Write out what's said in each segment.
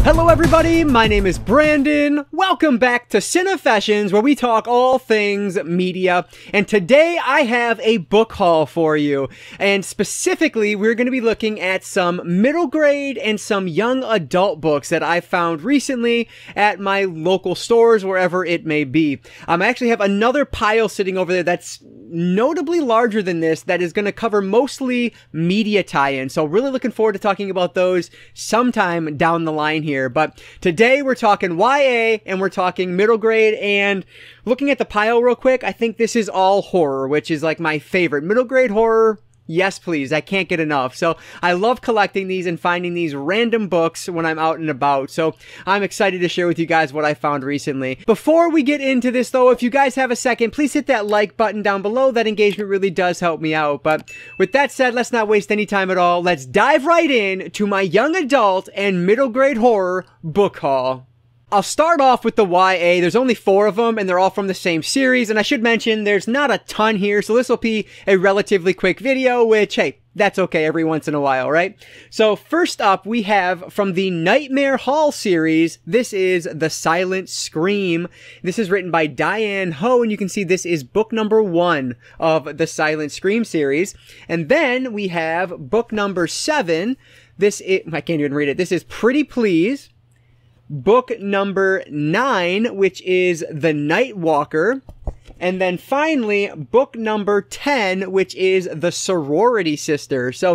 Hello everybody, my name is Brandon. Welcome back to Cinefessions, where we talk all things media. And today I have a book haul for you. And specifically, we're going to be looking at some middle grade and some young adult books that I found recently at my local stores, wherever it may be. I actually have another pile sitting over there that's notably larger than this that is going to cover mostly media tie-ins. So really looking forward to talking about those sometime down the line here. But today we're talking YA and we're talking middle grade, and looking at the pile real quick, I think this is all horror, which is like my favorite. Middle grade horror. Yes, please. I can't get enough. So I love collecting these and finding these random books when I'm out and about. So I'm excited to share with you guys what I found recently. Before we get into this though, if you guys have a second, please hit that like button down below. That engagement really does help me out. But with that said, let's not waste any time at all. Let's dive right in to my young adult and middle grade horror book haul. I'll start off with the YA. There's only 4 of them, and they're all from the same series. And I should mention, there's not a ton here, so this will be a relatively quick video, which, hey, that's okay every once in a while, right? So first up, we have from the Nightmare Hall series, this is The Silent Scream. This is written by Diane Ho, and you can see this is book number 1 of the Silent Scream series. And then we have book number 7. This is, I can't even read it. This is Pretty Please. Book number 9, which is The Night Walker. And then finally, book number 10, which is The Sorority Sister. So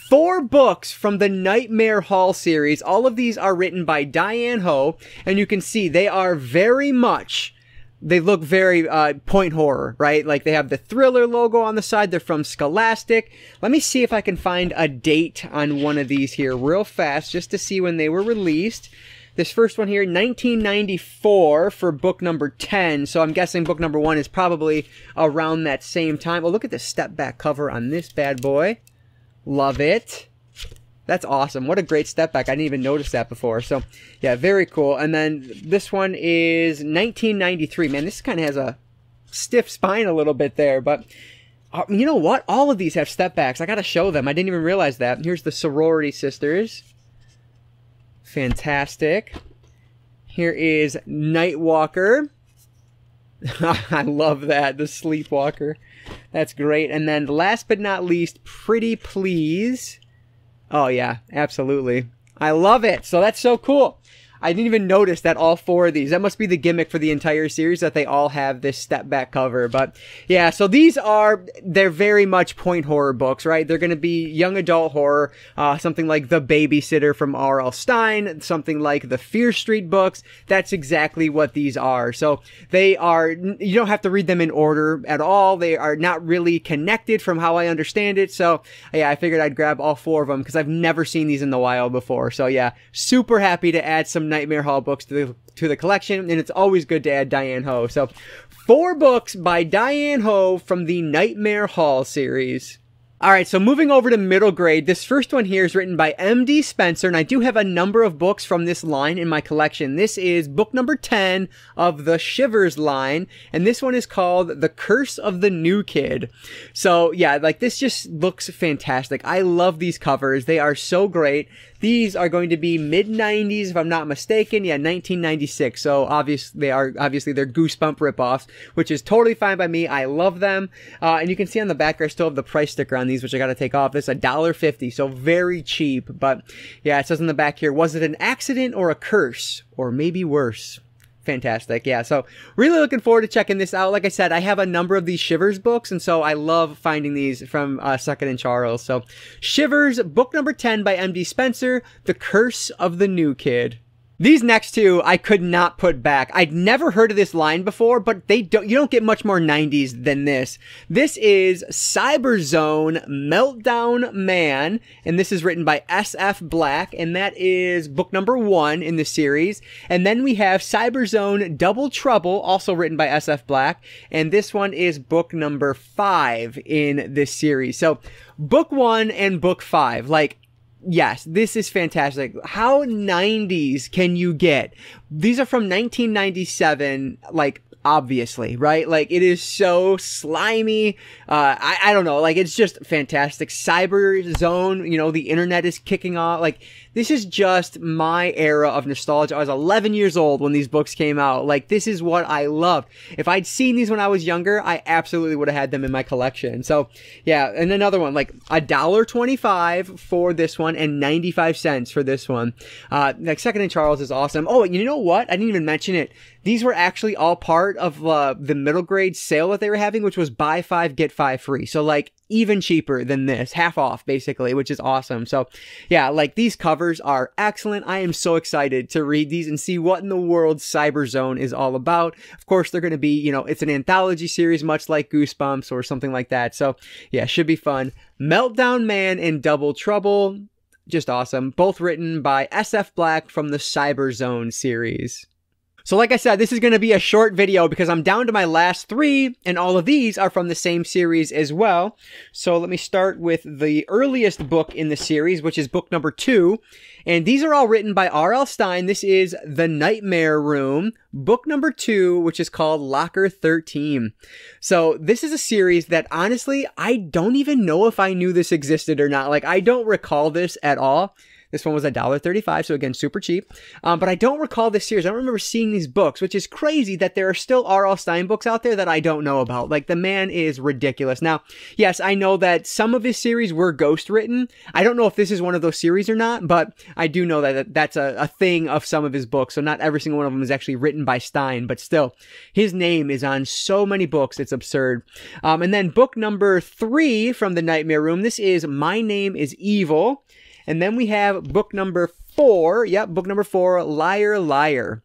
4 books from the Nightmare Hall series. All of these are written by Diane Ho. And you can see they are very much, they look very point horror, right? Like they have the Thriller logo on the side. They're from Scholastic. Let me see if I can find a date on one of these here real fast just to see when they were released. This first one here, 1994 for book number 10. So I'm guessing book number 1 is probably around that same time. Oh, look at the step back cover on this bad boy. Love it. That's awesome. What a great step back. I didn't even notice that before. So yeah, very cool. And then this one is 1993. Man, this kind of has a stiff spine a little bit there. But you know what? All of these have step backs. I got to show them. I didn't even realize that. Here's the Sorority Sisters. Fantastic. Here is Nightwalker. I love that. The Sleepwalker. That's great. And then last but not least, Pretty Please. Oh yeah, absolutely. I love it. So that's so cool. I didn't even notice that all 4 of these. That must be the gimmick for the entire series, that they all have this step back cover. But yeah, so these are, they're very much point horror books, right? They're going to be young adult horror, something like The Babysitter from R.L. Stine, something like the Fear Street books. That's exactly what these are. So they are, you don't have to read them in order at all. They are not really connected from how I understand it. So yeah, I figured I'd grab all 4 of them because I've never seen these in the wild before. So yeah, super happy to add some Nightmare Hall books to the collection, and it's always good to add Diane Ho. So 4 books by Diane Ho from the Nightmare Hall series. Alright, so moving over to middle grade, this first one here is written by M.D. Spencer, and I do have a number of books from this line in my collection. This is book number 10 of the Shivers line, and this one is called The Curse of the New Kid. So yeah, like this just looks fantastic. I love these covers. They are so great. These are going to be mid-90s, if I'm not mistaken. Yeah, 1996. So obviously they're Goosebump ripoffs, which is totally fine by me. I love them. And you can see on the back, I still have the price sticker on these, which I got to take off. This is $1.50, so very cheap. But yeah, it says on the back here, was it an accident or a curse? Or maybe worse? Fantastic. Yeah, so really looking forward to checking this out. Like I said, I have a number of these Shivers books, and so I love finding these from Second and Charles. So Shivers, book number 10 by M.D. Spencer, The Curse of the New Kid. These next 2, I could not put back. I'd never heard of this line before, but you don't get much more 90s than this. This is Cyberzone Meltdown Man, and this is written by S.F. Black, and that is book number 1 in the series. And then we have Cyberzone Double Trouble, also written by S.F. Black, and this one is book number 5 in this series. So, book 1 and book 5, like, yes, this is fantastic. How 90s can you get? These are from 1997. Like, obviously, right? Like, it is so slimy. I don't know, like, it's just fantastic. Cyber Zone, you know, the internet is kicking off. Like, this is just my era of nostalgia. I was 11 years old when these books came out. Like, this is what I loved. If I'd seen these when I was younger, I absolutely would have had them in my collection. So, yeah, and another one, like $1.25 for this one and 95 cents for this one. Like, Second and Charles is awesome. Oh, you know what? I didn't even mention it. These were actually all part of the middle grade sale that they were having, which was buy 5, get 5 free. So, like, even cheaper than this, half off basically, which is awesome. So yeah, like, these covers are excellent. I am so excited to read these and see what in the world Cyber Zone is all about. Of course, they're going to be, you know, it's an anthology series, much like Goosebumps or something like that. So yeah, should be fun. Meltdown Man and Double Trouble, just awesome. Both written by SF Black from the Cyber Zone series. So like I said, this is going to be a short video because I'm down to my last 3, and all of these are from the same series as well. So let me start with the earliest book in the series, which is book number 2. And these are all written by R.L. Stine. This is The Nightmare Room, book number 2, which is called Locker 13. So this is a series that, honestly, I don't even know if I knew this existed or not. Like, I don't recall this at all. This one was $1.35, so again, super cheap. But I don't recall this series. I don't remember seeing these books, which is crazy that there are still R.L. Stine books out there that I don't know about. Like, the man is ridiculous. Now, yes, I know that some of his series were ghost written. I don't know if this is one of those series or not, but I do know that that's a thing of some of his books. So not every single one of them is actually written by Stine, but still, his name is on so many books, it's absurd. And then book number 3 from The Nightmare Room, this is My Name is Evil. And then we have book number 4. Yep, book number 4, Liar, Liar.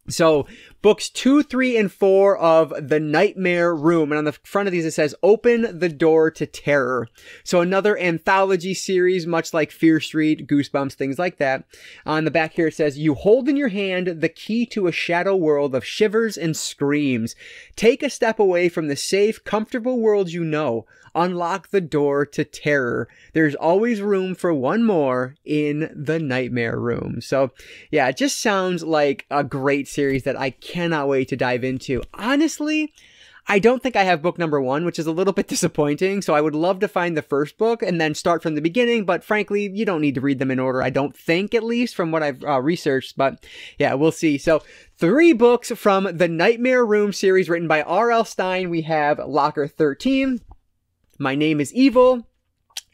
So books 2, 3, and 4 of The Nightmare Room. And on the front of these, it says, Open the Door to Terror. So another anthology series, much like Fear Street, Goosebumps, things like that. On the back here, it says, You hold in your hand the key to a shadow world of shivers and screams. Take a step away from the safe, comfortable world you know. Unlock the door to terror. There's always room for one more in The Nightmare Room. So yeah, it just sounds like a great series that I cannot wait to dive into. Honestly, I don't think I have book number 1, which is a little bit disappointing. So I would love to find the first book and then start from the beginning. But frankly, you don't need to read them in order. I don't think, at least from what I've researched. But yeah, we'll see. So 3 books from the Nightmare Room series written by R.L. Stine. We have Locker 13, My Name is Evil,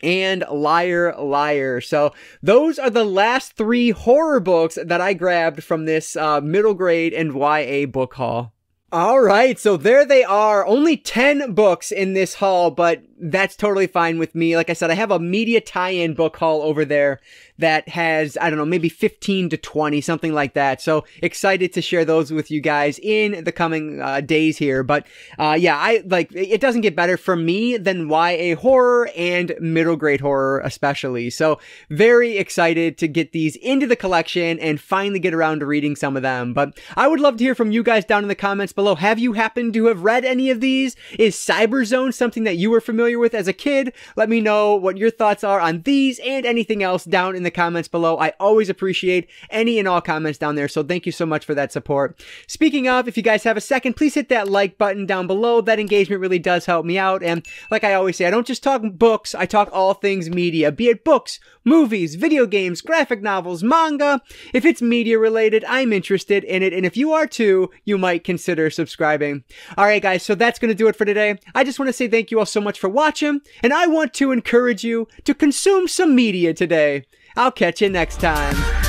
and Liar, Liar. So those are the last 3 horror books that I grabbed from this middle grade and YA book haul. All right, so there they are. Only 10 books in this haul, but that's totally fine with me. Like I said, I have a media tie-in book haul over there that has, I don't know, maybe 15 to 20, something like that. So excited to share those with you guys in the coming days here. But yeah, it doesn't get better for me than YA horror and middle grade horror especially. So very excited to get these into the collection and finally get around to reading some of them. But I would love to hear from you guys down in the comments below. Have you happened to have read any of these? Is Cyber Zone something that you were familiar with as a kid? Let me know what your thoughts are on these and anything else down in the comments below. I always appreciate any and all comments down there, so thank you so much for that support. Speaking of, if you guys have a second, please hit that like button down below. That engagement really does help me out, and like I always say, I don't just talk books, I talk all things media, be it books, movies, video games, graphic novels, manga. If it's media related, I'm interested in it, and if you are too, you might consider subscribing. Alright guys, so that's going to do it for today. I just want to say thank you all so much for watching, and I want to encourage you to consume some media today. I'll catch you next time.